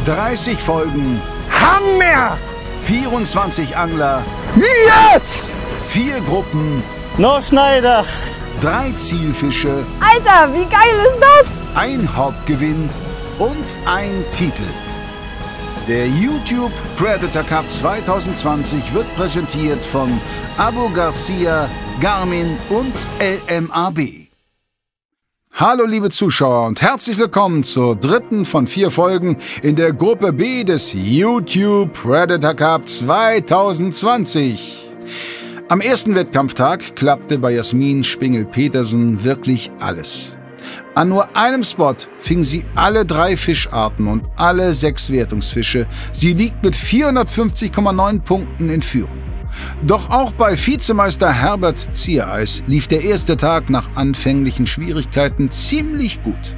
30 Folgen, Hammer! 24 Angler, Yes! 4 Gruppen, Noch Schneider! 3 Zielfische, Alter, wie geil ist das? ein Hauptgewinn und ein Titel. Der YouTube Predator Cup 2020 wird präsentiert von Abu Garcia, Garmin und LMAB. Hallo liebe Zuschauer und herzlich willkommen zur dritten von 4 Folgen in der Gruppe B des YouTube Predator Cup 2020. Am ersten Wettkampftag klappte bei Jasmin Spingel-Petersen wirklich alles. An nur einem Spot fing sie alle 3 Fischarten und alle 6 Wertungsfische. Sie liegt mit 450,9 Punkten in Führung. Doch auch bei Vizemeister Herbert Ziereis lief der erste Tag nach anfänglichen Schwierigkeiten ziemlich gut.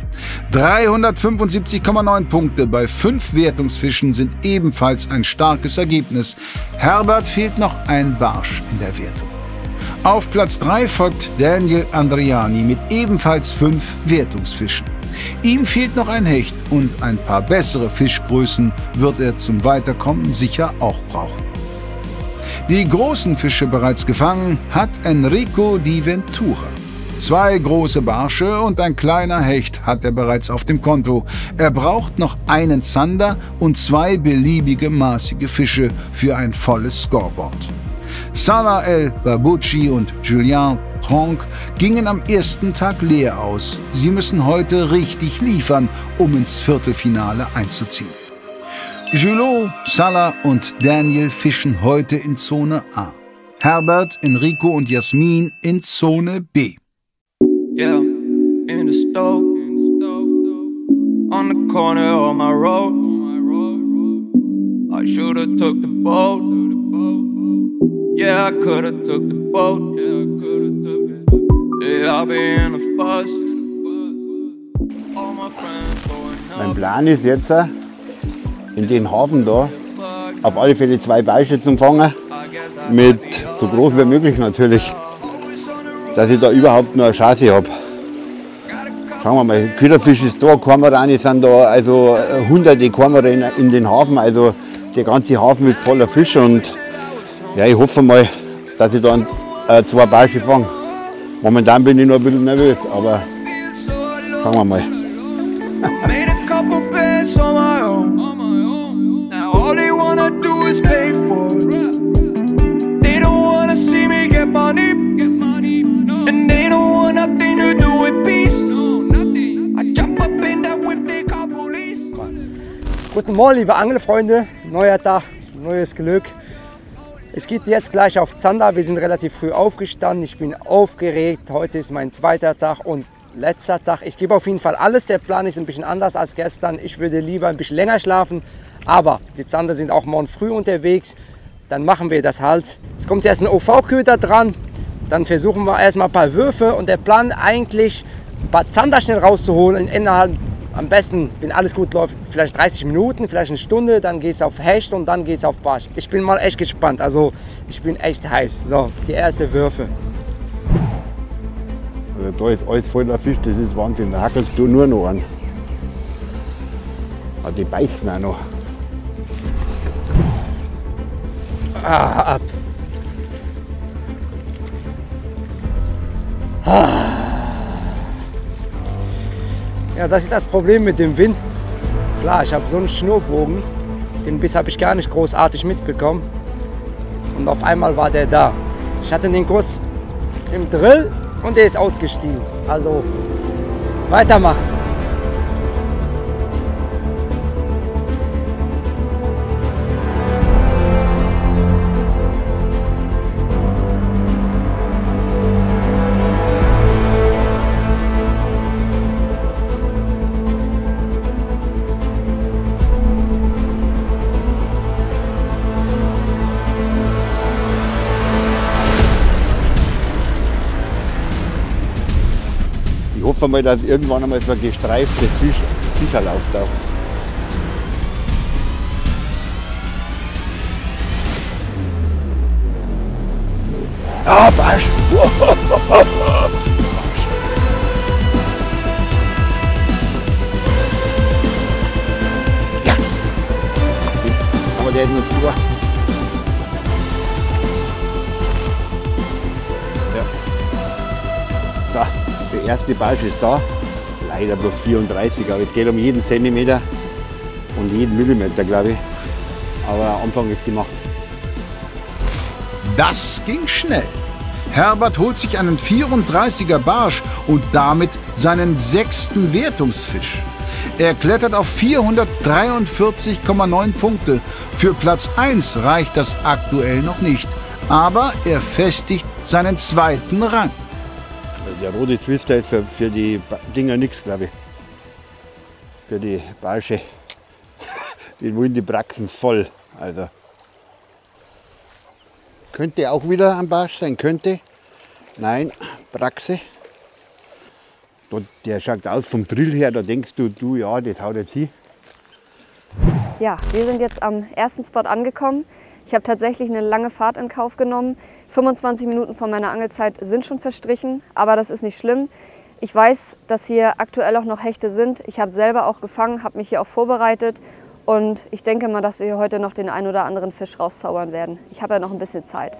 375,9 Punkte bei 5 Wertungsfischen sind ebenfalls ein starkes Ergebnis. Herbert fehlt noch ein Barsch in der Wertung. Auf Platz 3 folgt Daniel Andriani mit ebenfalls 5 Wertungsfischen. Ihm fehlt noch ein Hecht und ein paar bessere Fischgrößen wird er zum Weiterkommen sicher auch brauchen. Die großen Fische bereits gefangen hat Enrico Di Ventura. 2 große Barsche und ein kleiner Hecht hat er bereits auf dem Konto. Er braucht noch einen Zander und 2 beliebige maßige Fische für ein volles Scoreboard. Salah El Babucci und Julien Tronc gingen am ersten Tag leer aus. Sie müssen heute richtig liefern, um ins Viertelfinale einzuziehen. Julot, Salah und Daniel fischen heute in Zone A. Herbert, Enrico und Jasmin in Zone B. Yeah, in the stove, on the corner of my road. I should've took the boat. Yeah, I could've took the boat. Yeah, I'll be in a fuss. All my friends going Mein up. Plan ist jetzt, in den Hafen da auf alle Fälle 2 Barsche zu fangen, mit so groß wie möglich natürlich, dass ich da überhaupt noch eine Chance habe. Schauen wir mal, Köderfisch ist da, Kormorane sind da, also hunderte Kormorane in den Hafen, also der ganze Hafen ist voller Fisch und ja, ich hoffe mal, dass ich da 2 Barsche fange. Momentan bin ich noch ein bisschen nervös, aber schauen wir mal. Made a couple bets on my own. Now all they wanna do is pay for it. They don't wanna see me get money. And they don't want nothing to do with peace. I jump up in that whip, they call police. Guten Morgen, liebe Angelfreunde. Neuer Tag, neues Glück. Es geht jetzt gleich auf Zander. Wir sind relativ früh aufgestanden. Ich bin aufgeregt. Heute ist mein zweiter Tag und letzter Tag. Ich gebe auf jeden Fall alles. Der Plan ist ein bisschen anders als gestern. Ich würde lieber ein bisschen länger schlafen. Aber die Zander sind auch morgen früh unterwegs. Dann machen wir das halt. Es kommt erst ein OV-Köder dran. Dann versuchen wir erstmal ein paar Würfe. Und der Plan eigentlich, ein paar Zander schnell rauszuholen. Innerhalb, am besten, wenn alles gut läuft, vielleicht 30 Minuten, vielleicht eine Stunde. Dann geht es auf Hecht und dann geht es auf Barsch. Ich bin mal echt gespannt. Also ich bin echt heiß. So, die ersten Würfe. Also da ist alles voller Fisch, das ist Wahnsinn, da hackelst du nur noch an. Aber die beißen auch noch. Ab. Ja, das ist das Problem mit dem Wind. Klar, ich habe so einen Schnurrbogen, den Biss habe ich gar nicht großartig mitbekommen. Und auf einmal war der da. Ich hatte den Kurs im Drill und der ist ausgestiegen. Also weitermachen. Ich hoffe mal, dass irgendwann einmal so ein gestreifter Fischerl auftaucht. Ah, Barsch! Ja, Bring uns vor. Ja. So, der erste Barsch ist da. Leider bloß 34, aber es geht um jeden Zentimeter und jeden Millimeter, glaube ich. Aber der Anfang ist gemacht. Das ging schnell. Herbert holt sich einen 34er Barsch und damit seinen 6. Wertungsfisch. Er klettert auf 443,9 Punkte. Für Platz 1 reicht das aktuell noch nicht. Aber er festigt seinen 2. Rang. Der rote Twister ist für die Dinger nichts, glaube ich. Für die Barsche. Den wollen die Praxen voll. Also. Könnte auch wieder ein Barsch sein, könnte. Nein, Praxe. Und der schaut aus vom Drill her, da denkst du, ja, das haut jetzt hin. Ja, wir sind jetzt am ersten Spot angekommen. Ich habe tatsächlich eine lange Fahrt in Kauf genommen. 25 Minuten von meiner Angelzeit sind schon verstrichen, aber das ist nicht schlimm. Ich weiß, dass hier aktuell auch noch Hechte sind. Ich habe selber auch gefangen, habe mich hier auch vorbereitet. Und ich denke mal, dass wir hier heute noch den einen oder anderen Fisch rauszaubern werden. Ich habe ja noch ein bisschen Zeit.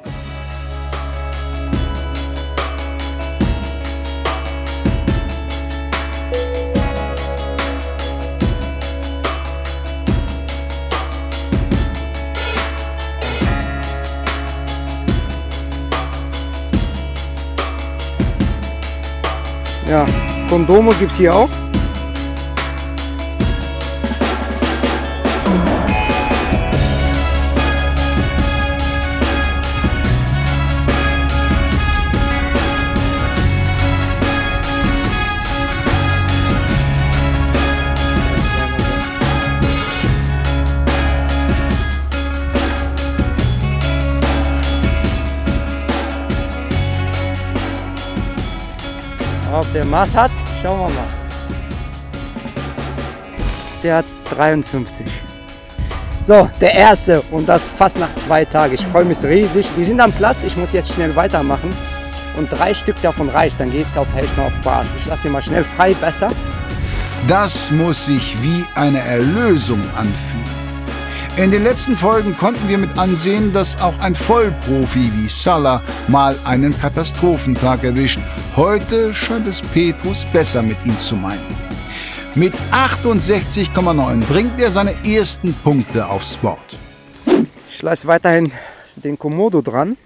Ja, Kondome gibt es hier auch. Ob der Maß hat, schauen wir mal. Der hat 53. So, der erste und das fast nach 2 Tagen. Ich freue mich riesig. Die sind am Platz, ich muss jetzt schnell weitermachen. Und 3 Stück davon reicht, dann geht es auf Hecht auf Barsch. Ich lasse ihn mal schnell frei, besser. Das muss sich wie eine Erlösung anfühlen. In den letzten Folgen konnten wir mit ansehen, dass auch ein Vollprofi wie Salah mal einen Katastrophentag erwischt. Heute scheint es Petrus besser mit ihm zu meinen. Mit 68,9 bringt er seine ersten Punkte aufs Board. Ich lasse weiterhin den Komodo dran.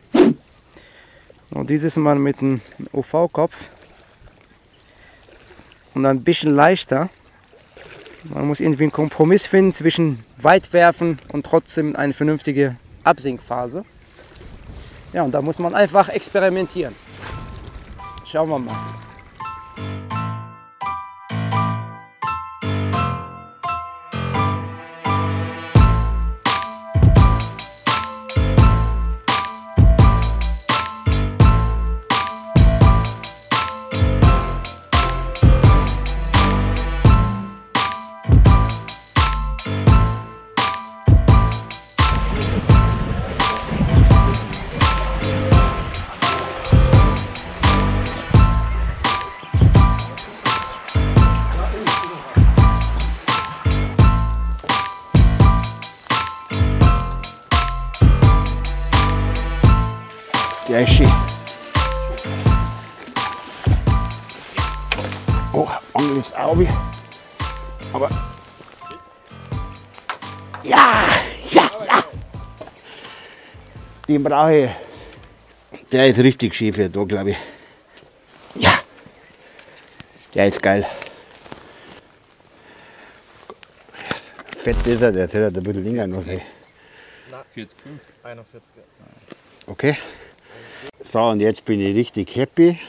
Und dieses Mal mit einem OV-Kopf. Und ein bisschen leichter. Man muss irgendwie einen Kompromiss finden zwischen weit werfen und trotzdem eine vernünftige Absinkphase. Ja, und da muss man einfach experimentieren. Schauen wir mal. Der ist schön. Oh, Angel ist auch. Aber ja, ja, ja. Den brauche ich. Der ist richtig schön für da, glaube ich. Ja, der ist geil. Fett ist er, der hätte ein bisschen länger noch sein. 40,5. 41. Okay. So, und jetzt bin ich richtig happy.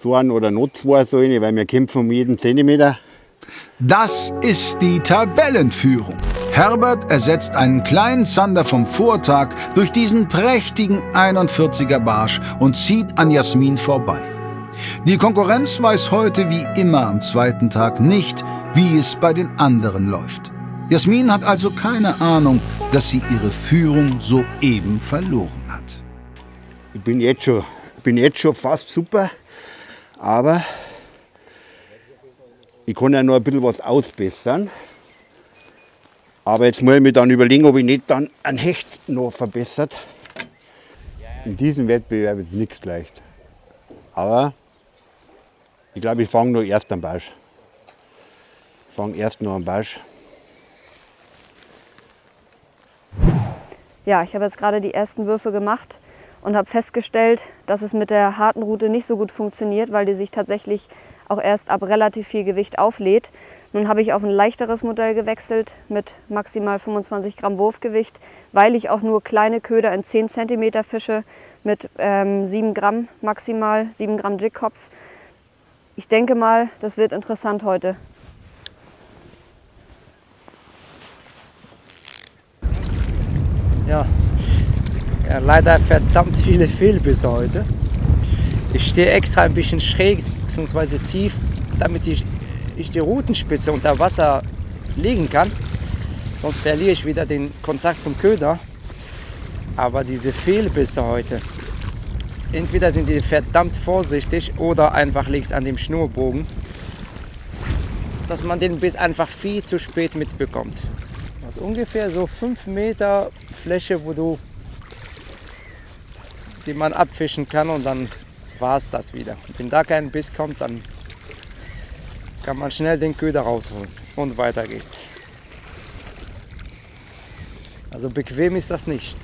So ein oder noch 2 sollen, weil wir kämpfen um jeden Zentimeter. Das ist die Tabellenführung. Herbert ersetzt einen kleinen Zander vom Vortag durch diesen prächtigen 41er Barsch und zieht an Jasmin vorbei. Die Konkurrenz weiß heute wie immer am 2. Tag nicht, wie es bei den anderen läuft. Jasmin hat also keine Ahnung, dass sie ihre Führung soeben verloren hat. Ich bin jetzt schon fast super, aber ich kann ja noch ein bisschen was ausbessern. Aber jetzt muss ich mir dann überlegen, ob ich nicht dann ein Hecht noch verbessert. In diesem Wettbewerb ist nichts leicht. Aber ich glaube, ich fange noch erst am Barsch. Ich fange erst noch am Barsch. Ja, ich habe jetzt gerade die ersten Würfe gemacht und habe festgestellt, dass es mit der harten Rute nicht so gut funktioniert, weil die sich tatsächlich auch erst ab relativ viel Gewicht auflädt. Nun habe ich auf ein leichteres Modell gewechselt mit maximal 25 Gramm Wurfgewicht, weil ich auch nur kleine Köder in 10 cm fische mit 7 Gramm maximal, 7 Gramm Jigkopf. Ich denke mal, das wird interessant heute. Ja, leider verdammt viele Fehlbisse heute. Ich stehe extra ein bisschen schräg bzw. tief, damit ich die Rutenspitze unter Wasser legen kann. Sonst verliere ich wieder den Kontakt zum Köder. Aber diese Fehlbisse heute, entweder sind die verdammt vorsichtig oder einfach liegt es an dem Schnurbogen, dass man den Biss einfach viel zu spät mitbekommt. Also ungefähr so 5 Meter Fläche, die man abfischen kann, und dann war es das wieder. Wenn da kein Biss kommt, dann kann man schnell den Köder rausholen und weiter geht's. Also bequem ist das nicht.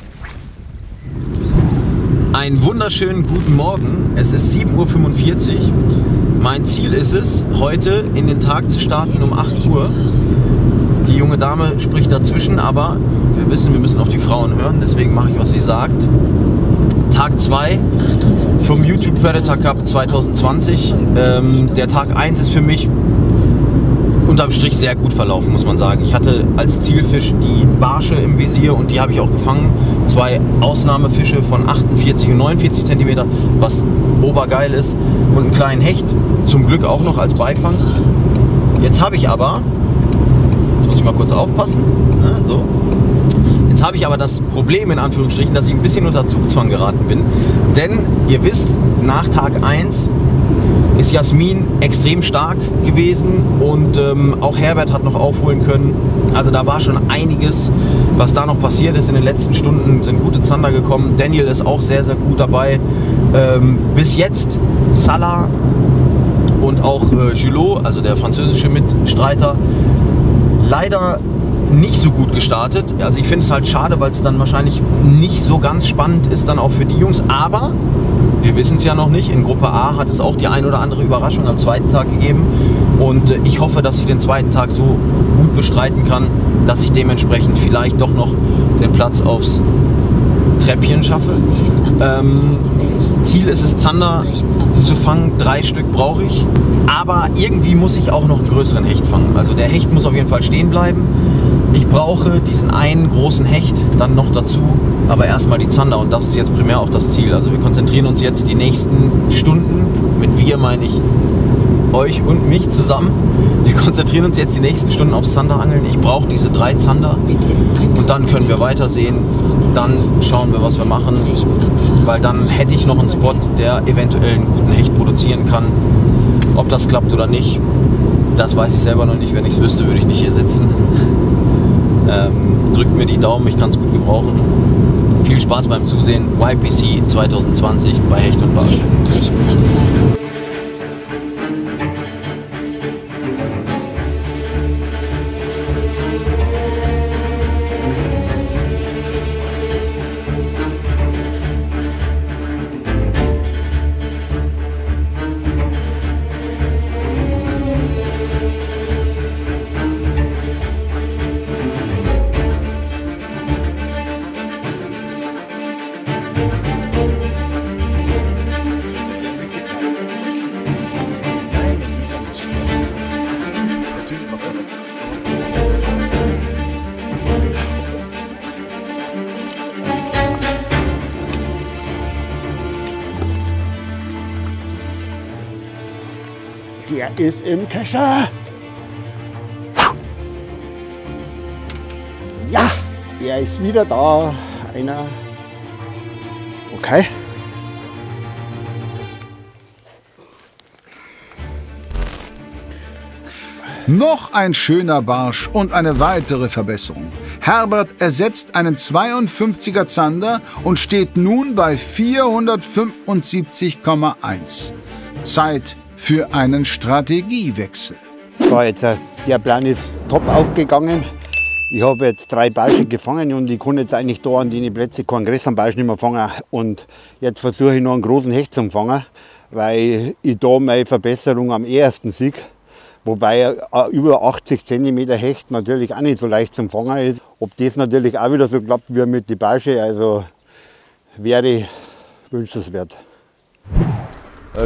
Einen wunderschönen guten Morgen. Es ist 7:45 Uhr. Mein Ziel ist es, heute in den Tag zu starten um 8 Uhr. Die junge Dame spricht dazwischen, aber wir wissen, wir müssen auf die Frauen hören, deswegen mache ich, was sie sagt. Tag 2 vom YouTube Predator Cup 2020. Der Tag 1 ist für mich unterm Strich sehr gut verlaufen, muss man sagen. Ich hatte als Zielfisch die Barsche im Visier und die habe ich auch gefangen. 2 Ausnahmefische von 48 und 49 cm, was obergeil ist. Und einen kleinen Hecht, zum Glück auch noch als Beifang. Jetzt habe ich aber, jetzt muss ich mal kurz aufpassen, so. Jetzt habe ich aber das Problem, in Anführungsstrichen, dass ich ein bisschen unter Zugzwang geraten bin. Denn ihr wisst, nach Tag 1 ist Jasmin extrem stark gewesen und auch Herbert hat noch aufholen können. Also da war schon einiges, was da noch passiert ist. In den letzten Stunden sind gute Zander gekommen. Daniel ist auch sehr, sehr gut dabei. Bis jetzt Salah und auch Julot, also der französische Mitstreiter, leider nicht so gut gestartet. Also ich finde es halt schade, weil es dann wahrscheinlich nicht so ganz spannend ist dann auch für die Jungs. Aber wir wissen es ja noch nicht. In Gruppe A hat es auch die ein oder andere Überraschung am zweiten Tag gegeben. Und ich hoffe, dass ich den zweiten Tag so gut bestreiten kann, dass ich dementsprechend vielleicht doch noch den Platz aufs Treppchen schaffe. Ziel ist es, Zander zu fangen. 3 Stück brauche ich. Aber irgendwie muss ich auch noch einen größeren Hecht fangen. Also der Hecht muss auf jeden Fall stehen bleiben. Ich brauche diesen einen großen Hecht dann noch dazu, aber erstmal die Zander, und das ist jetzt primär auch das Ziel. Also wir konzentrieren uns jetzt die nächsten Stunden, mit wir meine ich euch und mich zusammen, wir konzentrieren uns jetzt die nächsten Stunden aufs Zanderangeln. Ich brauche diese 3 Zander und dann können wir weitersehen, dann schauen wir, was wir machen, weil dann hätte ich noch einen Spot, der eventuell einen guten Hecht produzieren kann. Ob das klappt oder nicht, das weiß ich selber noch nicht. Wenn ich es wüsste, würde ich nicht hier sitzen. Drückt mir die Daumen, ich kann es gut gebrauchen. Viel Spaß beim Zusehen. YPC 2020 bei Hecht und Barsch. Der ist im Kescher. Ja, er ist wieder da. Einer. Okay. Noch ein schöner Barsch und eine weitere Verbesserung. Herbert ersetzt einen 52er Zander und steht nun bei 475,1. Zeit für einen Strategiewechsel. So, jetzt, der Plan ist top aufgegangen. Ich habe jetzt 3 Barsche gefangen und ich kann jetzt eigentlich da an den Plätzen keinen größeren Barsch nicht mehr fangen. Und jetzt versuche ich noch einen großen Hecht zu fangen, weil ich da meine Verbesserung am ehesten sehe. Wobei über 80 cm Hecht natürlich auch nicht so leicht zum Fangen ist. Ob das natürlich auch wieder so klappt wie mit den Barsche, also wäre wünschenswert.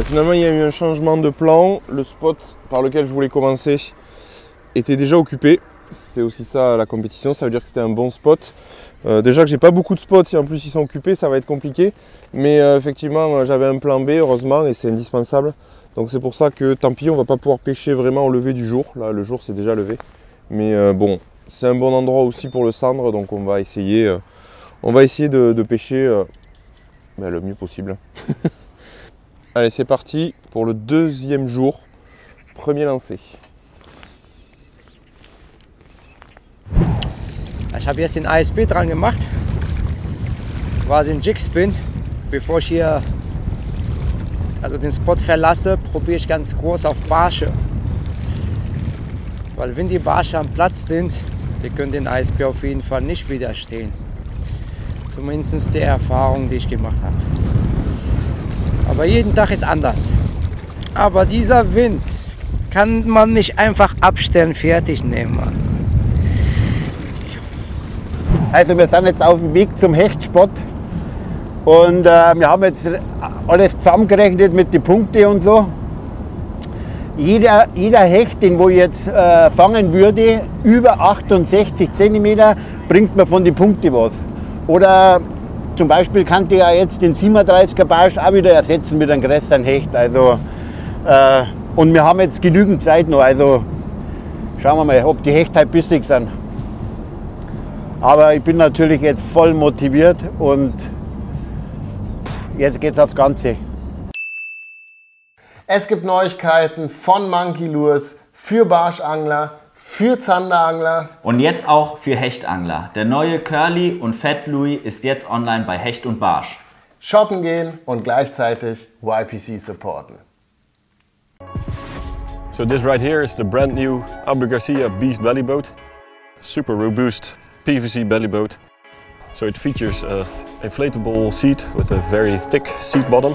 Finalement, il y a eu un changement de plan. Le spot par lequel je voulais commencer était déjà occupé. C'est aussi ça la compétition, ça veut dire que c'était un bon spot. Déjà que j'ai pas beaucoup de spots, si en plus ils sont occupés, ça va être compliqué. Mais effectivement, j'avais un plan B, heureusement, et c'est indispensable. Donc c'est pour ça que tant pis, on va pas pouvoir pêcher vraiment au lever du jour. Là, le jour s'est déjà levé. Mais bon, c'est un bon endroit aussi pour le cendre, donc on va essayer de pêcher le mieux possible. Allez, c'est parti pour le deuxième jour. Premier lancer. Ich habe jetzt den ASB dran gemacht, quasi ein Jigspin. Bevor ich hier den Spot verlasse, probiere ich ganz groß auf Barsche. Weil wenn die Barsche am Platz sind, die können den ASB auf jeden Fall nicht widerstehen. Zumindest die Erfahrung, die ich gemacht habe. Aber jeden Tag ist anders. Aber dieser Wind kann man nicht einfach abstellen, fertig nehmen. Also wir sind jetzt auf dem Weg zum Hechtspot und wir haben jetzt alles zusammengerechnet mit den Punkten und so. Jeder Hecht, den ich jetzt fangen würde, über 68 cm, bringt mir von den Punkten was. Oder zum Beispiel kann ich ja jetzt den 37er Barsch auch wieder ersetzen mit einem größeren Hecht. Also, und wir haben jetzt genügend Zeit noch, also schauen wir mal, ob die Hechte halt bissig sind. Aber ich bin natürlich jetzt voll motiviert und jetzt geht's aufs Ganze. Es gibt Neuigkeiten von Monkey Lures für Barschangler, für Zanderangler. Und jetzt auch für Hechtangler. Der neue Curly und Fat Louis ist jetzt online bei Hecht und Barsch. Shoppen gehen und gleichzeitig YPC supporten. So this right here is the brand new Abu Garcia Beast belly boat. Super robust PVC belly boat. So it features an inflatable seat with a very thick seat bottom.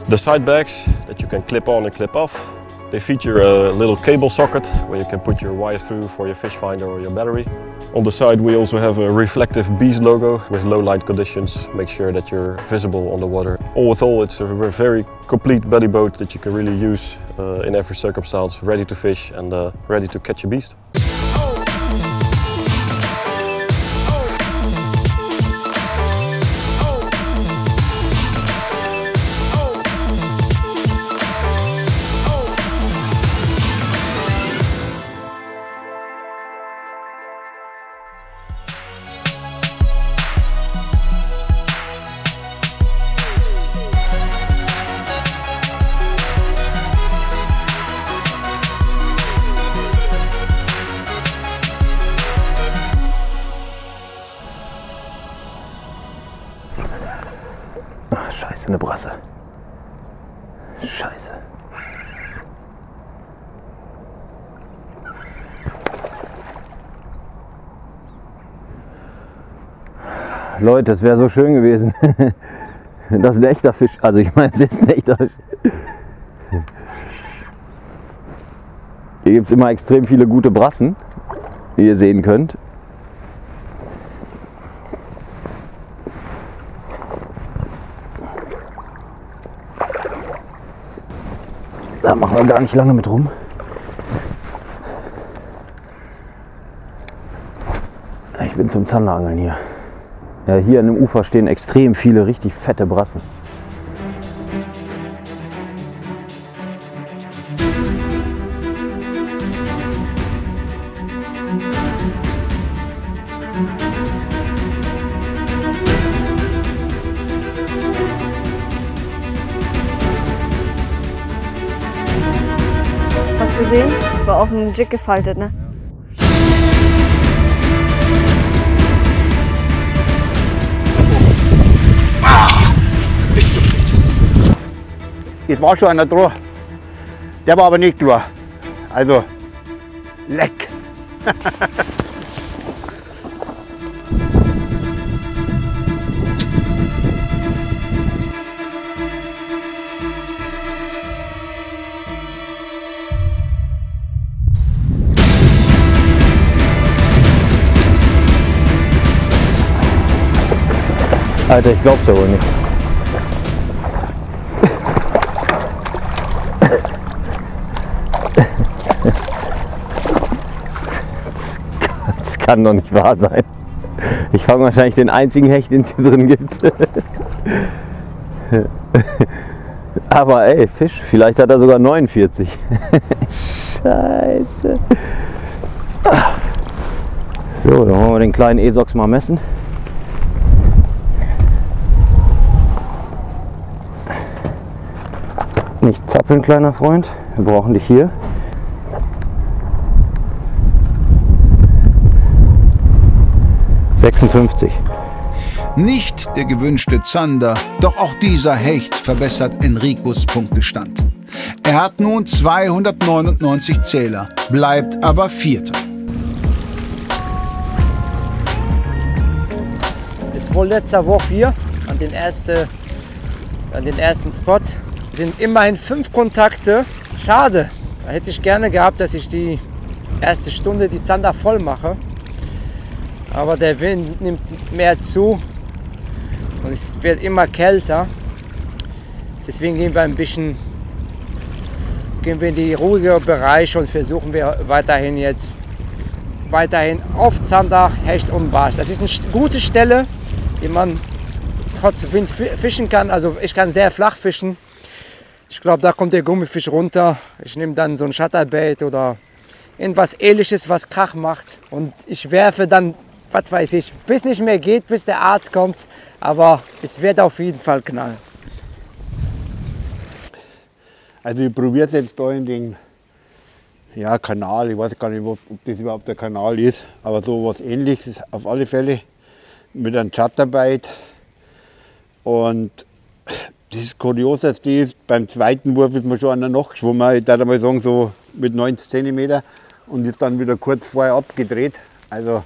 The side bags that you can clip on and clip off. They feature a little cable socket where you can put your wire through for your fish finder or your battery. On the side we also have a reflective Beast logo with low light conditions. Make sure that you're visible on the water. All with all, it's a very complete belly boat that you can really use in every circumstance, ready to fish and ready to catch a beast. Scheiße, eine Brasse. Scheiße. Leute, das wäre so schön gewesen. Das ist ein echter Fisch. Also ich meine, es ist ein echter Fisch. Hier gibt es immer extrem viele gute Brassen, wie ihr sehen könnt. Da machen wir gar nicht lange mit rum. Ich bin zum Zanderangeln hier. Ja, hier an dem Ufer stehen extrem viele richtig fette Brassen. gesehen? War auf dem Jig gefaltet, ne? Es war schon einer dran. Der war aber nicht klar. Also, leck. Alter, ich glaub's ja wohl nicht. Das kann doch nicht wahr sein. Ich fange wahrscheinlich den einzigen Hecht, den es hier drin gibt. Aber ey, Fisch, vielleicht hat er sogar 49. Scheiße. So, dann wollen wir den kleinen Esox mal messen. Nicht zappeln, kleiner Freund. Wir brauchen dich hier. Nicht der gewünschte Zander, doch auch dieser Hecht verbessert Enricos Punktestand. Er hat nun 299 Zähler, bleibt aber Vierter. Ist wohl letzte Woche hier an den ersten Spot. Sind immerhin 5 Kontakte. Schade, da hätte ich gerne gehabt, dass ich die erste Stunde die Zander voll mache. Aber der Wind nimmt mehr zu und es wird immer kälter. Deswegen gehen wir in die ruhige Bereich und versuchen wir weiterhin auf Zander, Hecht und Barsch. Das ist eine gute Stelle, die man trotz Wind fischen kann. Also ich kann sehr flach fischen. Ich glaube, da kommt der Gummifisch runter. Ich nehme dann so ein Shutterbait oder irgendwas Ähnliches, was Krach macht. Und ich werfe dann, was weiß ich, bis nicht mehr geht, bis der Arzt kommt. Aber es wird auf jeden Fall knallen. Also ich probiere es jetzt da in den Kanal. Ich weiß gar nicht, ob das überhaupt der Kanal ist. Aber so was Ähnliches auf alle Fälle. Mit einem Shutterbait. Und das Kurioseste ist, beim zweiten Wurf ist mir schon einer nachgeschwommen. Ich würde mal sagen, so mit 90 cm. Und ist dann wieder kurz vorher abgedreht. Also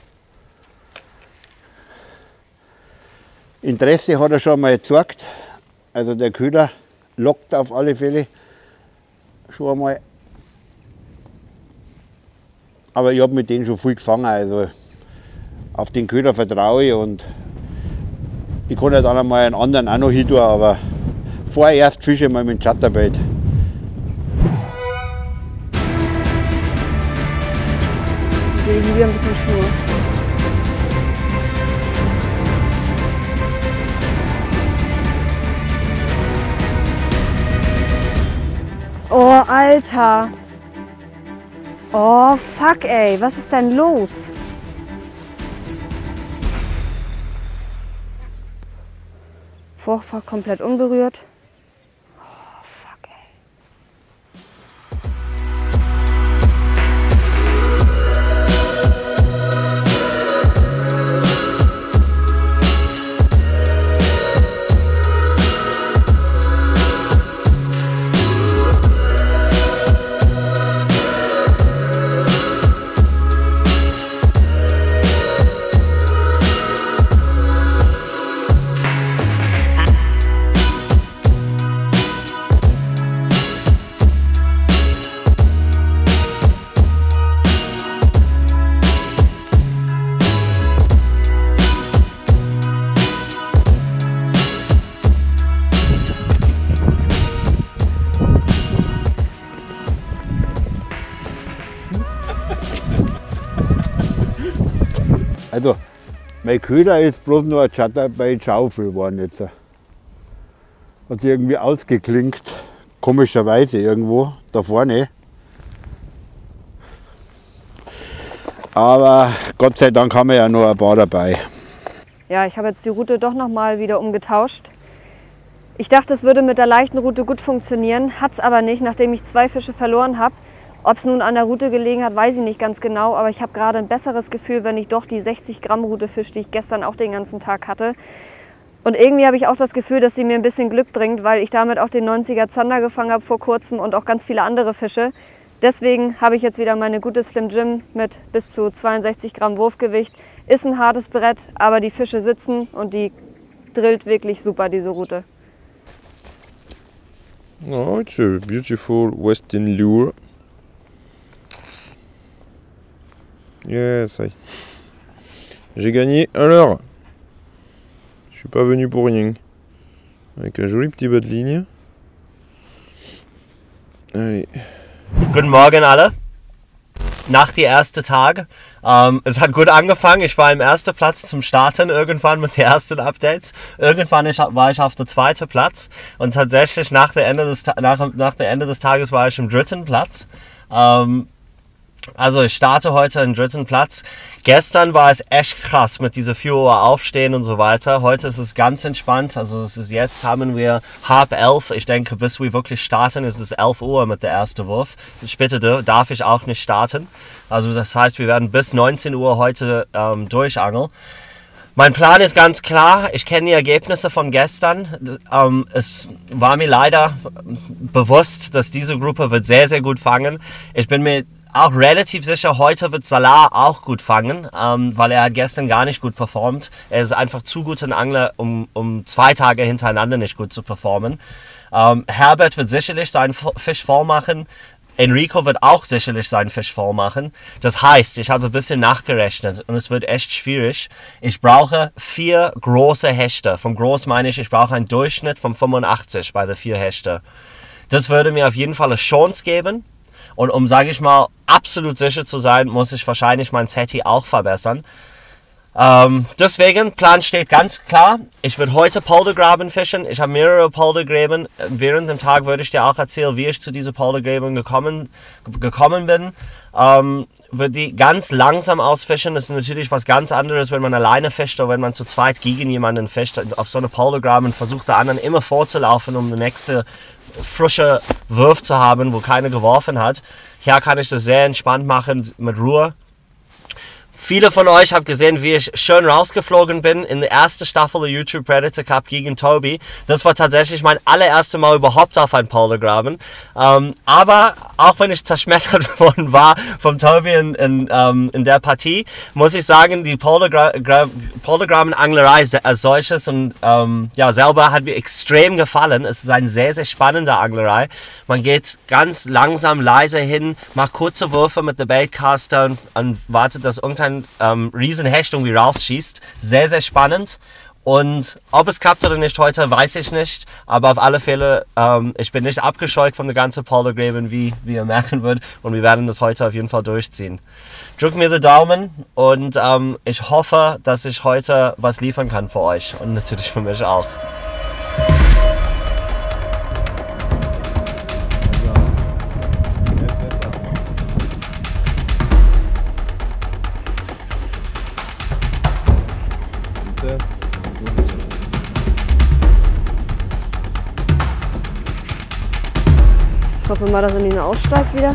Interesse hat er schon mal gezeigt. Also der Köder lockt auf alle Fälle schon einmal. Aber ich habe mit denen schon viel gefangen. Also auf den Köder vertraue ich und ich kann ja dann einmal einen anderen auch noch hin tun, aber vorerst fische ich mal mit dem Shutterbait. Wir legen wieder ein bisschen Schnur. Oh, Alter. Oh, fuck, ey. Was ist denn los? Vorfach komplett unberührt. Oh, fuck, ey. Also, mein Köder ist bloß nur ein Shutterbait Schaufel geworden jetzt. Hat sich irgendwie ausgeklinkt, komischerweise irgendwo, da vorne. Aber Gott sei Dank haben wir ja noch ein paar dabei. Ja, ich habe jetzt die Route doch noch mal wieder umgetauscht. Ich dachte, es würde mit der leichten Route gut funktionieren, hat es aber nicht, nachdem ich 2 Fische verloren habe. Ob es nun an der Route gelegen hat, weiß ich nicht ganz genau, aber ich habe gerade ein besseres Gefühl, wenn ich doch die 60 Gramm Route fische, die ich gestern auch den ganzen Tag hatte. Und irgendwie habe ich auch das Gefühl, dass sie mir ein bisschen Glück bringt, weil ich damit auch den 90er Zander gefangen habe vor kurzem und auch ganz viele andere Fische. Deswegen habe ich jetzt wieder meine gute Slim Jim mit bis zu 62 Gramm Wurfgewicht. Ist ein hartes Brett, aber die Fische sitzen und die drillt wirklich super, diese Route. Oh, it's a beautiful Western lure. Yes, j'ai gagné un leurre. Je suis pas venu pour rien. Avec un joli petit bas de ligne. Allez. Guten Morgen alle. Nach der ersten Tag. Es hat gut angefangen. Ich war im ersten Platz zum Starten irgendwann mit den ersten Updates. Irgendwann war ich auf der zweiten Platz. Und tatsächlich nach der Ende des Tages war ich im dritten Platz. Also ich starte heute im dritten Platz. Gestern war es echt krass mit dieser 4 Uhr aufstehen und so weiter. Heute ist es ganz entspannt. Also jetzt haben wir 10:30. Ich denke, bis wir wirklich starten, ist es 11 Uhr mit der ersten Wurf. Später darf ich auch nicht starten. Also das heißt, wir werden bis 19 Uhr heute durchangeln. Mein Plan ist ganz klar. Ich kenne die Ergebnisse von gestern. Es war mir leider bewusst, dass diese Gruppe wird sehr, sehr gut fangen. Ich bin mir auch relativ sicher, heute wird Salah auch gut fangen, weil er hat gestern gar nicht gut performt. Er ist einfach zu gut ein Angler, um 2 Tage hintereinander nicht gut zu performen. Herbert wird sicherlich seinen Fisch voll machen. Enrico wird auch sicherlich seinen Fisch voll machen. Das heißt, ich habe ein bisschen nachgerechnet und es wird echt schwierig. Ich brauche 4 große Hechte. Vom groß meine ich brauche einen Durchschnitt von 85 bei den 4 Hechte. Das würde mir auf jeden Fall eine Chance geben. Und um, sage ich mal, absolut sicher zu sein, muss ich wahrscheinlich mein Zeti auch verbessern. Deswegen, Plan steht ganz klar. Ich würde heute Poldergraben fischen. Ich habe mehrere Poldergräben. Während dem Tag würde ich dir auch erzählen, wie ich zu diesen Poldergräben gekommen bin. Würde die ganz langsam ausfischen. Das ist natürlich was ganz anderes, wenn man alleine fischt oder wenn man zu zweit gegen jemanden fischt. Auf so eine Poldergraben versucht der anderen immer vorzulaufen, um den nächsten frische Wurf zu haben, wo keiner geworfen hat. Hier kann ich das sehr entspannt machen mit Ruhe. Viele von euch haben gesehen, wie ich schön rausgeflogen bin in der ersten Staffel der YouTube Predator Cup gegen Toby. Das war tatsächlich mein allererstes Mal überhaupt auf ein Poldergraben. Aber auch wenn ich zerschmettert worden war vom Toby in der Partie, muss ich sagen, die Poldergraben-Anglerei als solches und selber hat mir extrem gefallen. Es ist eine sehr, sehr spannende Anglerei. Man geht ganz langsam, leise hin, macht kurze Würfe mit der Baitcaster und wartet, dass irgendein Riesenhecht irgendwie rausschießt. Sehr, sehr spannend. Und ob es klappt oder nicht heute, weiß ich nicht. Aber auf alle Fälle, ich bin nicht abgescheut von der ganzen Poldergraben, wie ihr merken würdet. Und wir werden das heute auf jeden Fall durchziehen. Drückt mir den Daumen und ich hoffe, dass ich heute was liefern kann für euch. Und natürlich für mich auch. Ich hoffe mal, dass er nicht mehr aussteigt wieder.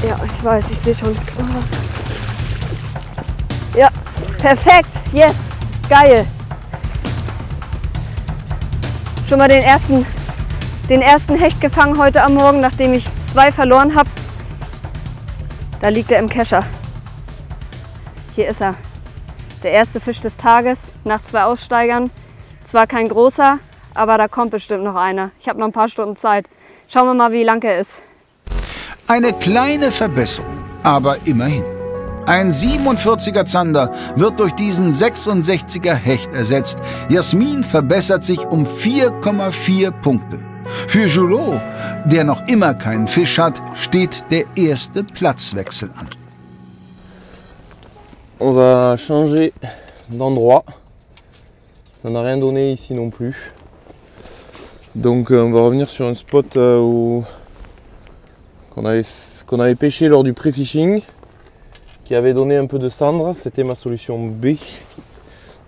Ja, ich weiß, ich sehe schon. Ja, perfekt, yes, geil. Schon mal den ersten Hecht gefangen heute am Morgen, nachdem ich 2 verloren habe. Da liegt er im Kescher. Hier ist er. Der erste Fisch des Tages nach 2 Aussteigern. Zwar kein großer, aber da kommt bestimmt noch einer. Ich habe noch ein paar Stunden Zeit. Schauen wir mal, wie lang er ist. Eine kleine Verbesserung, aber immerhin. Ein 47er Zander wird durch diesen 66er Hecht ersetzt. Jasmin verbessert sich um 4,4 Punkte. Für Julot, der noch immer keinen Fisch hat, steht der erste Platzwechsel an. a changé d'endroit. Ça n'a rien donné ici non plus. Donc on va revenir sur un spot qu'on avait pêché lors du pré-fishing, qui avait donné un peu de cendre. C'était ma solution B.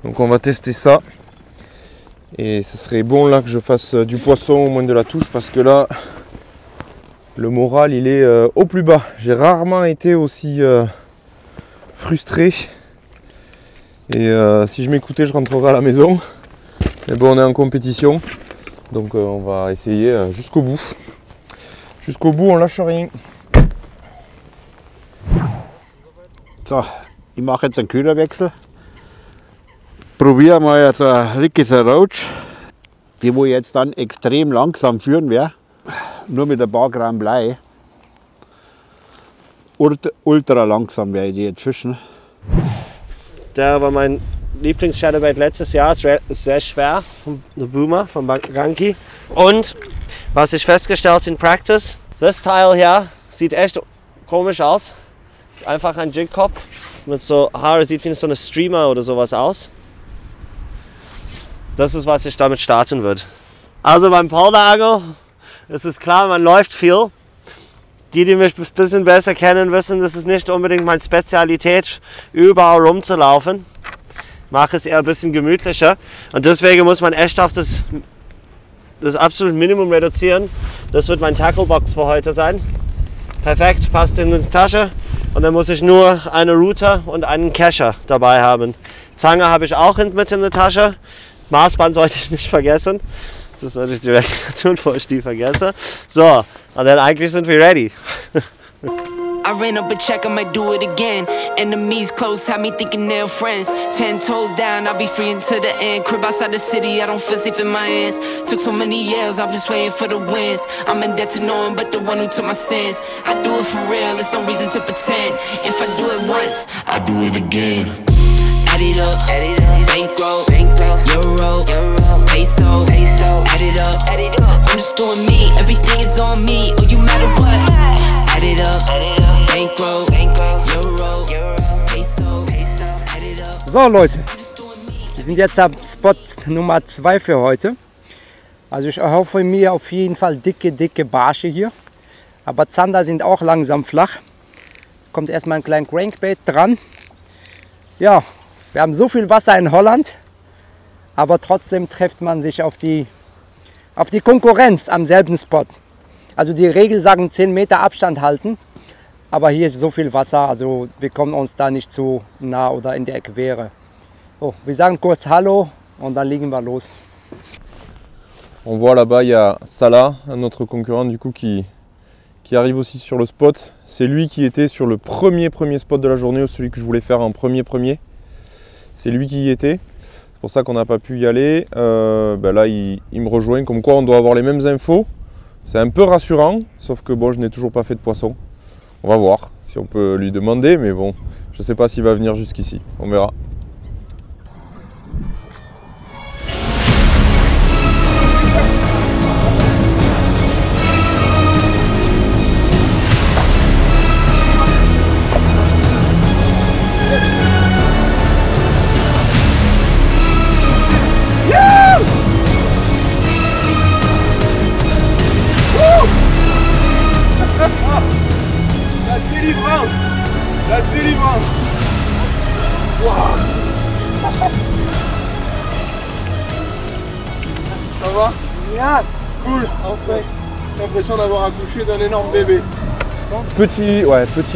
Donc on va tester ça. Et ce serait bon là que je fasse du poisson au moins de la touche, parce que là le moral il est au plus bas. J'ai rarement été aussi frustré. Et si je m'écoutais, je rentrerais à la maison. Mais bon, on est en compétition. Donc on va essayer jusqu'au bout. Jusqu'au bout, on lâche rien. So, ich mache jetzt einen Köderwechsel. Probiere mal so ein Rickeser Roach, die wo ich jetzt dann extrem langsam führen werde. Nur mit ein paar Gramm Blei. Ultra langsam werde ich die jetzt fischen. Der war mein Lieblings-Shadowbait letztes Jahr. Ist sehr schwer, vom Boomer, von Banki. Und was ich festgestellt in Practice, das Teil hier sieht echt komisch aus. Ist einfach ein Jigkopf mit so Haare, sieht wie so eine Streamer oder sowas aus. Das ist, was ich damit starten würde. Also beim Polderangel ist es klar, man läuft viel. Die mich ein bisschen besser kennen, wissen, das ist nicht unbedingt meine Spezialität, überall rumzulaufen. Ich mache es eher ein bisschen gemütlicher. Und deswegen muss man echt auf das absolute Minimum reduzieren. Das wird mein Tacklebox für heute sein. Perfekt, passt in die Tasche. Und dann muss ich nur eine Router und einen Kescher dabei haben. Zange habe ich auch mit in der Tasche. Maßband sollte ich nicht vergessen. Das sollte ich direkt tun, bevor ich die vergesse. So, und dann eigentlich sind wir ready. I ran up a check, I might do it again. Enemies close, had me thinking they're friends. 10 toes down, I'll be free until the end. Crib outside the city, I don't feel safe in my hands. Took so many years, I'm just waiting for the wins. I'm in debt to no one but the one who took my sins. I do it for real, there's no reason to pretend. If I do it once, I do it again. Add it up, bankroll, euro, peso, add it up. I'm just doing me, everything is on me. Oh, you matter what? Add it up, bankroll, euro, peso, add it up. So Leute, wir sind jetzt am Spot Nummer 2 für heute. Also ich erhoffe mir auf jeden Fall dicke Barsche hier. Aber Zander sind auch langsam flach. Kommt erstmal ein kleiner Crankbait dran. Ja, wir haben so viel Wasser in Holland, aber trotzdem trifft man sich auf die Konkurrenz am selben Spot. Also die Regel sagen 10 Meter Abstand halten, aber hier ist so viel Wasser, also wir kommen uns da nicht zu nah oder in der Quere. Oh, wir sagen kurz Hallo und dann legen wir los. On voit là-bas, il y a Salah, un autre concurrent du coup qui arrive aussi sur le spot. C'est lui qui était sur le premier spot de la journée, ou celui que je voulais faire en premier. C'est lui qui y était. C'est pour ça qu'on n'a pas pu y aller. Là, il me rejoint, comme quoi on doit avoir les mêmes infos. C'est un peu rassurant, sauf que bon, je n'ai toujours pas fait de poisson. On va voir si on peut lui demander, mais bon, je ne sais pas s'il va venir jusqu'ici. On verra. La délivrance. Wow. Ça va? Ja, cool, enfin. J'ai l'impression d'avoir accouché d'un énorme bébé. Petit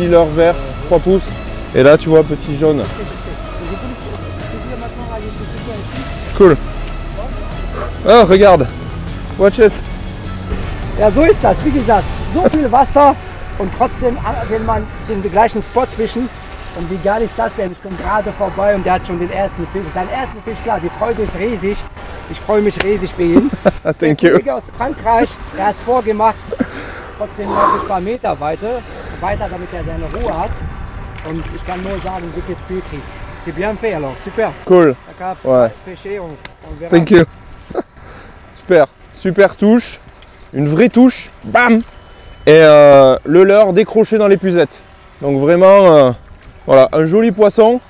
leurre vert, 3 pouces. Et là, tu vois, petit jaune. Cool. Oh, regarde. Watch it. Ja, so ist das. Wie gesagt, so viel Wasser und trotzdem will man den gleichen Spot fischen. Und wie geil ist das denn? Ich komme gerade vorbei und der hat schon den ersten Fisch. Sein ersten Fisch, klar, die Freude ist riesig. Ich freue mich riesig für ihn. Thank you. Der Kollege aus Frankreich, der hat es vorgemacht. Trotzdem laufe ich ein paar Meter weiter, damit er seine Ruhe hat. Und ich kann nur sagen, dickes Pilkrieg. C'est bien fait alors, super. Cool. Ouais. Thank you. Super touche. Une vraie touche. Bam. Et le leurre décroché dans l'épuisette. Donc vraiment, voilà, un joli poisson.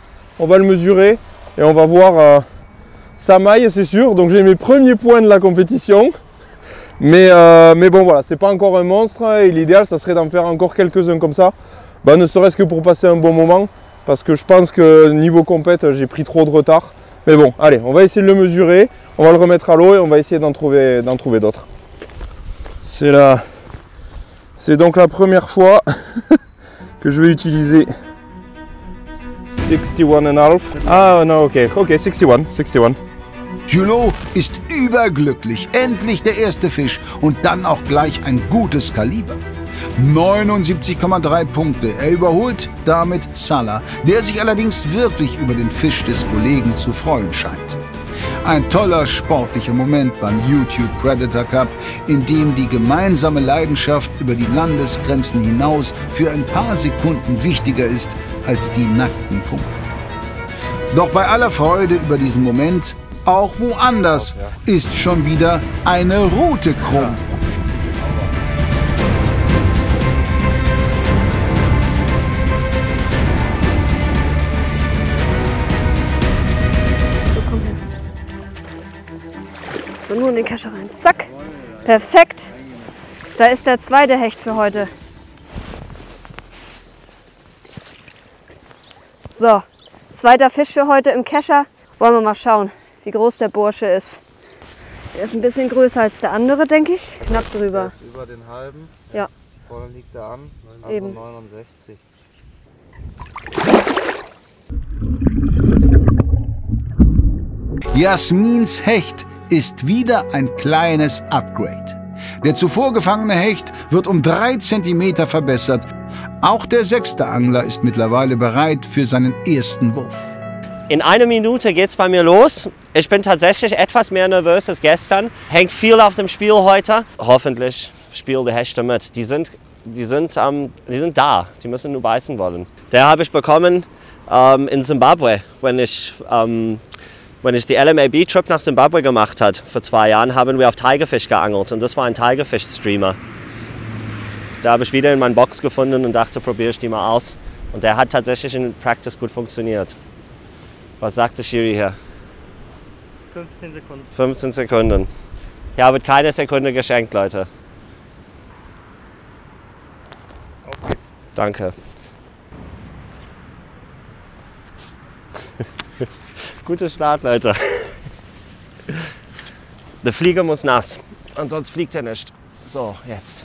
on va le mesurer et on va voir sa maille, c'est sûr. Donc j'ai mes premiers points de la compétition. Mais bon voilà, c'est pas encore un monstre et l'idéal ça serait d'en faire encore quelques-uns comme ça. Bah, ne serait-ce que pour passer un bon moment. Parce que je pense que niveau compète, j'ai pris trop de retard. Mais bon, allez, on va essayer de le mesurer. On va le remettre à l'eau et on va essayer d'en trouver d'autres. C'est donc la première fois que je vais utiliser 61,5. Ah non, ok, 61. Julot ist überglücklich. Endlich der erste Fisch und dann auch gleich ein gutes Kaliber. 79,3 Punkte. Er überholt damit Salah, der sich allerdings wirklich über den Fisch des Kollegen zu freuen scheint. Ein toller sportlicher Moment beim YouTube Predator Cup, in dem die gemeinsame Leidenschaft über die Landesgrenzen hinaus für ein paar Sekunden wichtiger ist als die nackten Punkte. Doch bei aller Freude über diesen Moment, auch woanders ist schon wieder eine Rute krumm. So, nur in den Kescher rein. Zack. Perfekt. Da ist der zweite Hecht für heute. So, zweiter Fisch für heute im Kescher. Wollen wir mal schauen, wie groß der Bursche ist. Der ist ein bisschen größer als der andere, denke ich. Knapp drüber. Der ist über den halben. Ja. Vorne liegt er an. Also eben. 69. Jasmins Hecht ist wieder ein kleines Upgrade. Der zuvor gefangene Hecht wird um 3 cm verbessert. Auch der 6. Angler ist mittlerweile bereit für seinen ersten Wurf. In einer Minute geht's bei mir los. Ich bin tatsächlich etwas mehr nervös als gestern. Hängt viel auf dem Spiel heute. Hoffentlich spielen die Hechte mit. Die sind da. Die müssen nur beißen wollen. Der habe ich bekommen in Zimbabwe, wenn ich die LMAB-Trip nach Zimbabwe gemacht habe. Vor 2 Jahren haben wir auf Tigerfisch geangelt und das war ein Tigerfisch-Streamer. Da habe ich wieder in meinen Box gefunden und dachte, probiere ich die mal aus. Und der hat tatsächlich in Practice gut funktioniert. Was sagt der Schiri hier? 15 Sekunden. 15 Sekunden. Ja, wird keine Sekunde geschenkt, Leute. Auf geht's. Danke. Guter Start, Leute. Der Flieger muss nass, ansonsten fliegt er nicht. So, jetzt.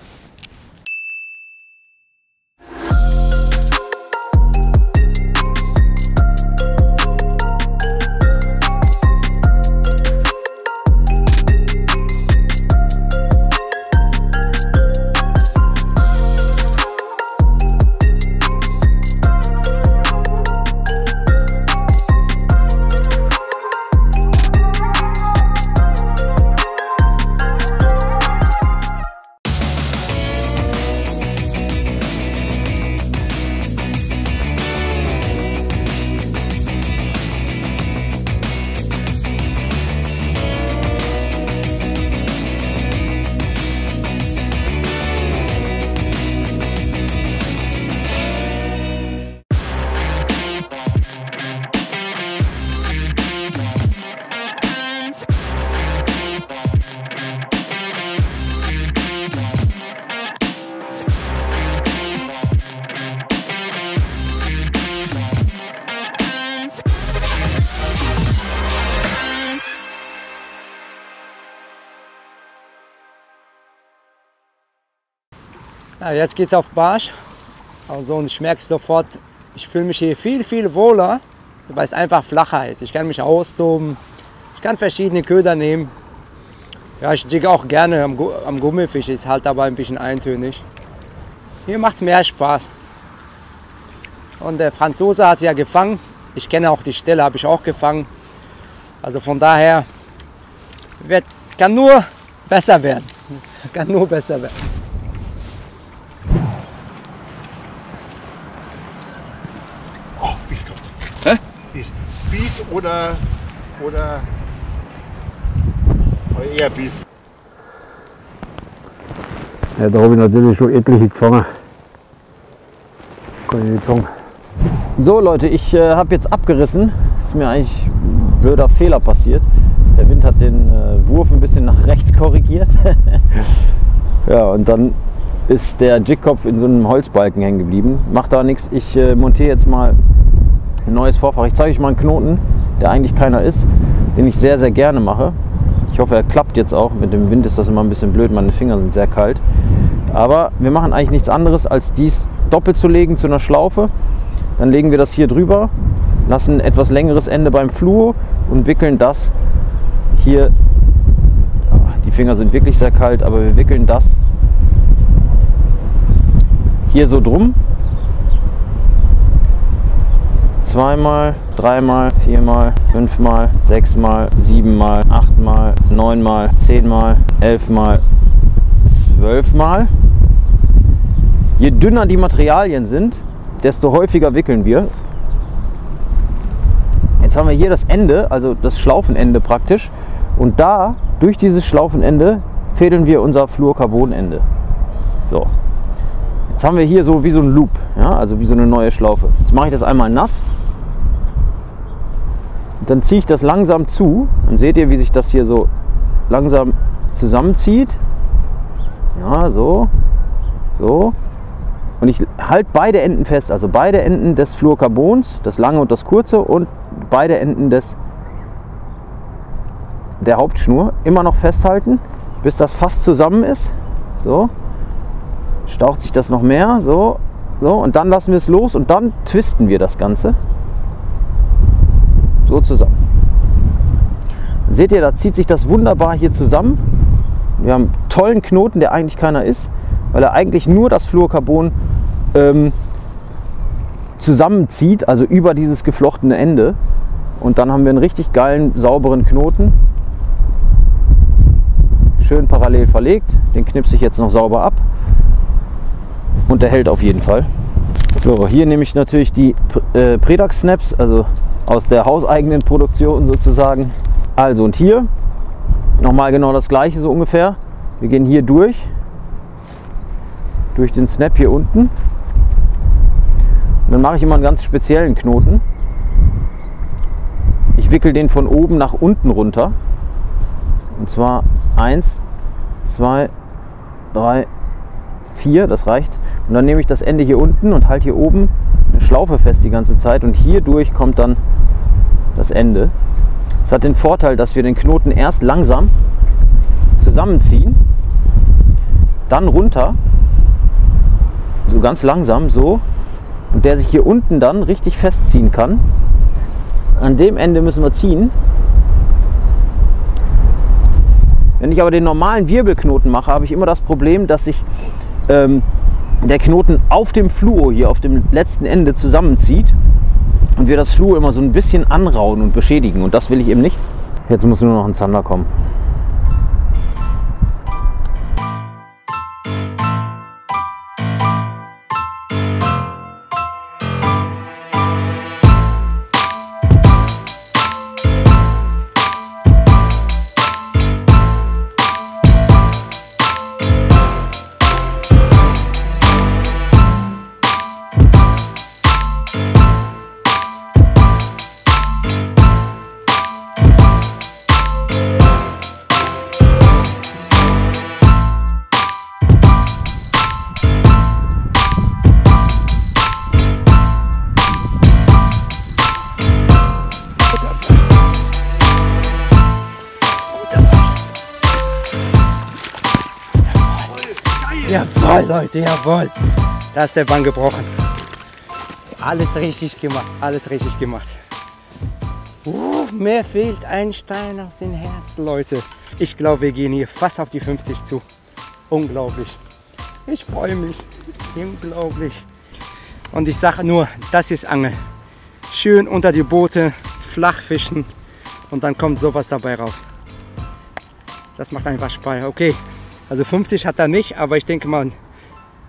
Ja, jetzt geht's auf Barsch. Also, und ich merke sofort, ich fühle mich hier viel wohler, weil es einfach flacher ist. Ich kann mich austoben, ich kann verschiedene Köder nehmen. Ja, ich jigge auch gerne am Gummifisch, ist halt aber ein bisschen eintönig. Hier macht es mehr Spaß. Und der Franzose hat ja gefangen. Ich kenne auch die Stelle, habe ich auch gefangen. Also von daher kann nur besser werden. Kann nur besser werden. Biss kommt. Hä? Biss oder eher Biss. Ja, da habe ich natürlich schon etliche gefangen. Kann ich nicht sagen. So Leute, ich habe jetzt abgerissen. Ist mir eigentlich ein blöder Fehler passiert. Der Wind hat den Wurf ein bisschen nach rechts korrigiert. Ja, und dann ist der Jigkopf in so einem Holzbalken hängen geblieben. Macht da nichts. Ich montiere jetzt mal ein neues Vorfach. Ich zeige euch mal einen Knoten, der eigentlich keiner ist, den ich sehr, sehr gerne mache. Ich hoffe, er klappt jetzt auch. Mit dem Wind ist das immer ein bisschen blöd. Meine Finger sind sehr kalt. Aber wir machen eigentlich nichts anderes, als dies doppelt zu legen zu einer Schlaufe. Dann legen wir das hier drüber, lassen ein etwas längeres Ende beim Fluo und wickeln das hier. Die Finger sind wirklich sehr kalt, aber wir wickeln das hier so drum. Zweimal, dreimal, viermal, fünfmal, sechsmal, siebenmal, achtmal, neunmal, zehnmal, 11mal, 12mal. Je dünner die Materialien sind, desto häufiger wickeln wir. Jetzt haben wir hier das Ende, also das Schlaufenende praktisch. Und da, durch dieses Schlaufenende, fädeln wir unser Fluorcarbonende. So. Jetzt haben wir hier so wie so ein Loop, ja, also wie so eine neue Schlaufe. Jetzt mache ich das einmal nass. Dann ziehe ich das langsam zu. Dann seht ihr, wie sich das hier so langsam zusammenzieht. Ja, so. So. Und ich halte beide Enden fest, also beide Enden des Fluorcarbons, das lange und das kurze, und beide Enden der Hauptschnur immer noch festhalten, bis das fast zusammen ist. So. Staucht sich das noch mehr, so, so, und dann lassen wir es los und dann twisten wir das Ganze so zusammen. Seht ihr, da zieht sich das wunderbar hier zusammen. Wir haben einen tollen Knoten, der eigentlich keiner ist, weil er eigentlich nur das Fluorcarbon zusammenzieht, also über dieses geflochtene Ende. Und dann haben wir einen richtig geilen, sauberen Knoten. Schön parallel verlegt. Den knipse ich jetzt noch sauber ab. Und der hält auf jeden Fall. So, hier nehme ich natürlich die Predax Snaps, also aus der hauseigenen Produktion sozusagen. Also, und hier nochmal genau das gleiche so ungefähr. Wir gehen hier durch den Snap hier unten. Und dann mache ich immer einen ganz speziellen Knoten. Ich wickel den von oben nach unten runter. Und zwar 1, 2, 3, 4, das reicht. Und dann nehme ich das Ende hier unten und halte hier oben eine Schlaufe fest die ganze Zeit. Und hier durch kommt dann das Ende. Das hat den Vorteil, dass wir den Knoten erst langsam zusammenziehen, dann runter, so ganz langsam, so, und der sich hier unten dann richtig festziehen kann. An dem Ende müssen wir ziehen. Wenn ich aber den normalen Wirbelknoten mache, habe ich immer das Problem, dass sich der Knoten auf dem Fluo hier, auf dem letzten Ende zusammenzieht und wir das Fluo immer so ein bisschen anrauen und beschädigen, und das will ich eben nicht. Jetzt muss nur noch ein Zander kommen. Jawohl, Leute, jawohl. Da ist der Bann gebrochen. Alles richtig gemacht, alles richtig gemacht. Mir fehlt ein Stein auf den Herzen, Leute. Ich glaube, wir gehen hier fast auf die 50 zu. Unglaublich. Ich freue mich. Unglaublich. Und ich sage nur, das ist Angeln. Schön unter die Boote, flach fischen und dann kommt sowas dabei raus. Das macht einfach Spaß. Okay. Also 50 hat er nicht, aber ich denke mal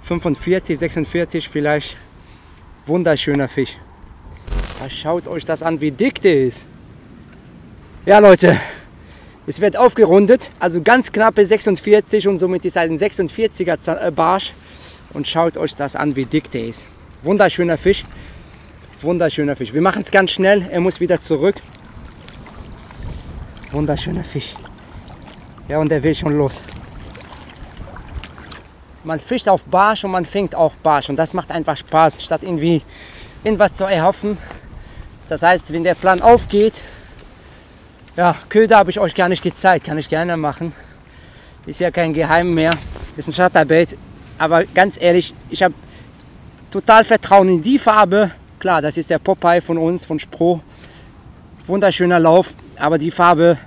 45, 46 vielleicht. Wunderschöner Fisch. Schaut euch das an, wie dick der ist. Ja Leute, es wird aufgerundet, also ganz knappe 46 und somit ist es ein 46er Barsch. Und schaut euch das an, wie dick der ist. Wunderschöner Fisch. Wunderschöner Fisch. Wir machen es ganz schnell, er muss wieder zurück. Wunderschöner Fisch. Ja, und er will schon los. Man fischt auf Barsch und man fängt auch Barsch. Und das macht einfach Spaß, statt irgendwie irgendwas zu erhoffen. Das heißt, wenn der Plan aufgeht, ja, Köder habe ich euch gar nicht gezeigt, kann ich gerne machen. Ist ja kein Geheim mehr, ist ein Chatterbait. Aber ganz ehrlich, ich habe total Vertrauen in die Farbe. Klar, das ist der Popeye von uns, von Spro. Wunderschöner Lauf, aber die Farbe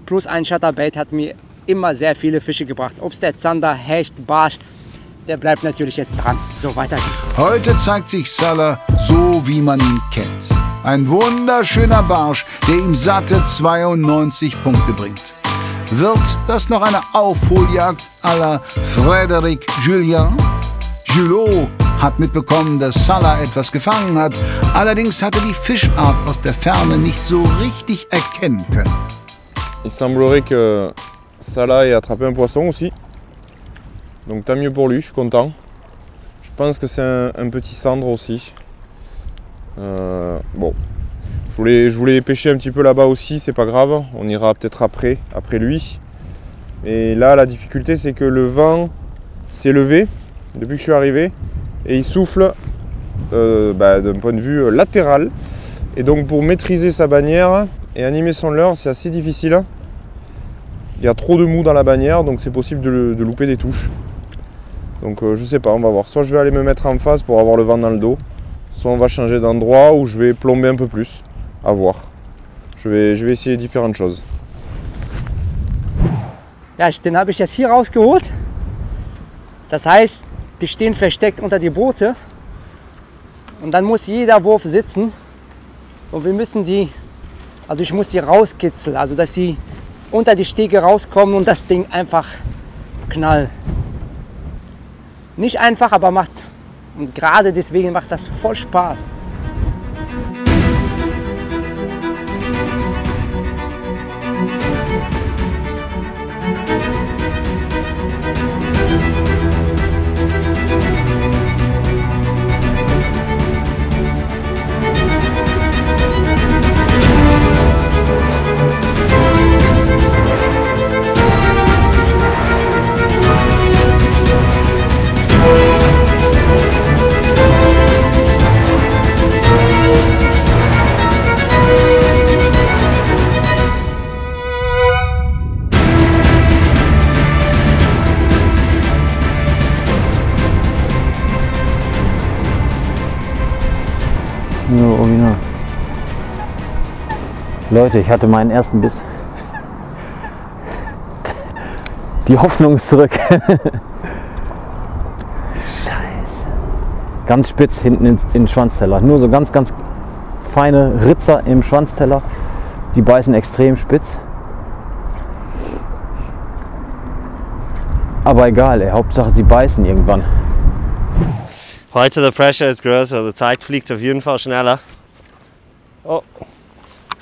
plus ein Chatterbait hat mir immer sehr viele Fische gebracht. Ob es der Zander, Hecht, Barsch, der bleibt natürlich jetzt dran. So, weiter geht's. Heute zeigt sich Salah so, wie man ihn kennt. Ein wunderschöner Barsch, der ihm satte 92 Punkte bringt. Wird das noch eine Aufholjagd à la Frédéric Julien? Julot hat mitbekommen, dass Salah etwas gefangen hat. Allerdings hatte die Fischart aus der Ferne nicht so richtig erkennen können. Il semblerait que Salah ait attrapé un poisson aussi. Donc tant mieux pour lui, je suis content. Je pense que c'est un petit cendre aussi. Bon, je voulais pêcher un petit peu là-bas aussi, c'est pas grave. On ira peut-être après lui. Et là, la difficulté, c'est que le vent s'est levé depuis que je suis arrivé. Et il souffle d'un point de vue latéral. Et donc pour maîtriser sa bannière et animer son leurre, c'est assez difficile. Il y a trop de mou dans la bannière, donc c'est possible de louper des touches. Donc je sais pas, on va voir. Soit je vais aller me mettre en face pour avoir le vent dans le dos, soit on va changer d'endroit ou je vais plomber un peu plus. À voir. Je vais essayer différentes choses. Ja, den habe ich jetzt hier rausgeholt. Das heißt, die stehen versteckt unter die Boote. Und dann muss jeder Wurf sitzen. Und wir müssen die, also ich muss die rauskitzeln, also dass sie unter die Stege rauskommen und das Ding einfach knallen. Nicht einfach, aber macht, und gerade deswegen macht das voll Spaß. Original. Leute, ich hatte meinen ersten Biss. Die Hoffnung ist zurück. Scheiße. Ganz spitz hinten in den Schwanzteller. Nur so ganz, ganz feine Ritzer im Schwanzteller. Die beißen extrem spitz. Aber egal, ey, Hauptsache sie beißen irgendwann. Heute der Pressure ist größer, die Zeit fliegt auf jeden Fall schneller. Oh,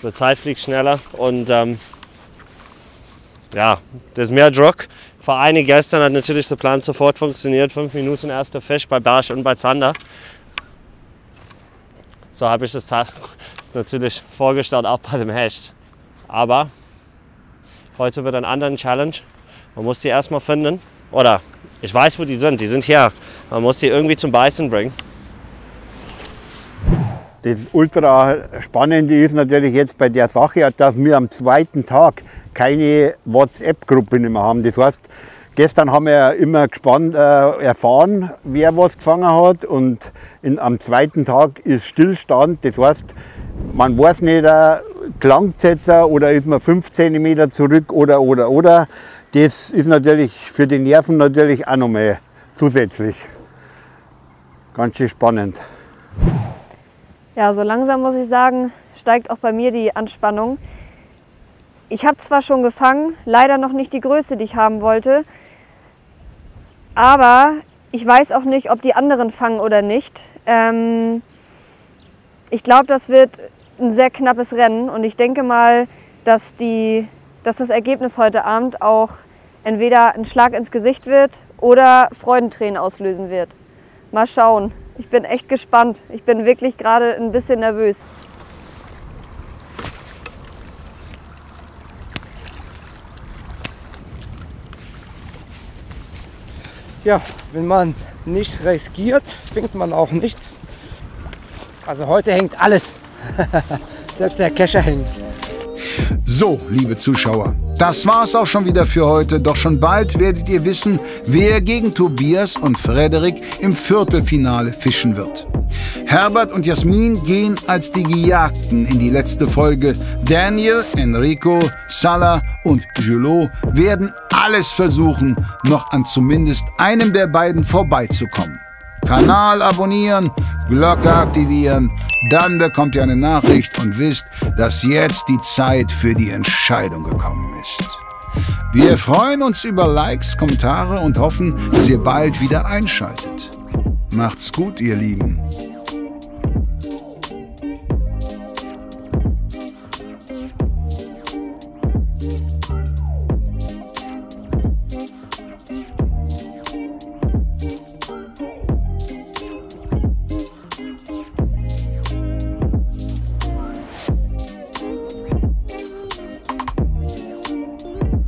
die Zeit fliegt schneller und ja, da ist mehr Druck. Für einige gestern hat natürlich der Plan sofort funktioniert. 5 Minuten erster Fisch bei Barsch und bei Zander. So habe ich das natürlich vorgestellt, auch bei dem Hecht. Aber heute wird ein anderer Challenge. Man muss die erstmal finden. Oder ich weiß, wo die sind hier. Man muss die irgendwie zum Beißen bringen. Das ultra Spannende ist natürlich jetzt bei der Sache, dass wir am zweiten Tag keine WhatsApp-Gruppe mehr haben. Das heißt, gestern haben wir immer gespannt erfahren, wer was gefangen hat, und am zweiten Tag ist Stillstand. Das heißt, man weiß nicht, gelangt es jetzt oder ist man 5 cm zurück oder. Das ist natürlich für die Nerven natürlich auch noch mal zusätzlich. Ganz schön spannend. Ja, so langsam muss ich sagen, steigt auch bei mir die Anspannung. Ich habe zwar schon gefangen, leider noch nicht die Größe, die ich haben wollte. Aber ich weiß auch nicht, ob die anderen fangen oder nicht. Ich glaube, das wird ein sehr knappes Rennen und ich denke mal, dass das Ergebnis heute Abend auch entweder ein Schlag ins Gesicht wird oder Freudentränen auslösen wird. Mal schauen. Ich bin echt gespannt. Ich bin wirklich gerade ein bisschen nervös. Tja, wenn man nichts riskiert, fängt man auch nichts. Also heute hängt alles. Selbst der Kescher hängt. So, liebe Zuschauer, das war's auch schon wieder für heute. Doch schon bald werdet ihr wissen, wer gegen Tobias und Frederik im Viertelfinale fischen wird. Herbert und Jasmin gehen als die Gejagten in die letzte Folge. Daniel, Enrico, Salah und Julot werden alles versuchen, noch an zumindest einem der beiden vorbeizukommen. Kanal abonnieren, Glocke aktivieren, dann bekommt ihr eine Nachricht und wisst, dass jetzt die Zeit für die Entscheidung gekommen ist. Wir freuen uns über Likes, Kommentare und hoffen, dass ihr bald wieder einschaltet. Macht's gut, ihr Lieben.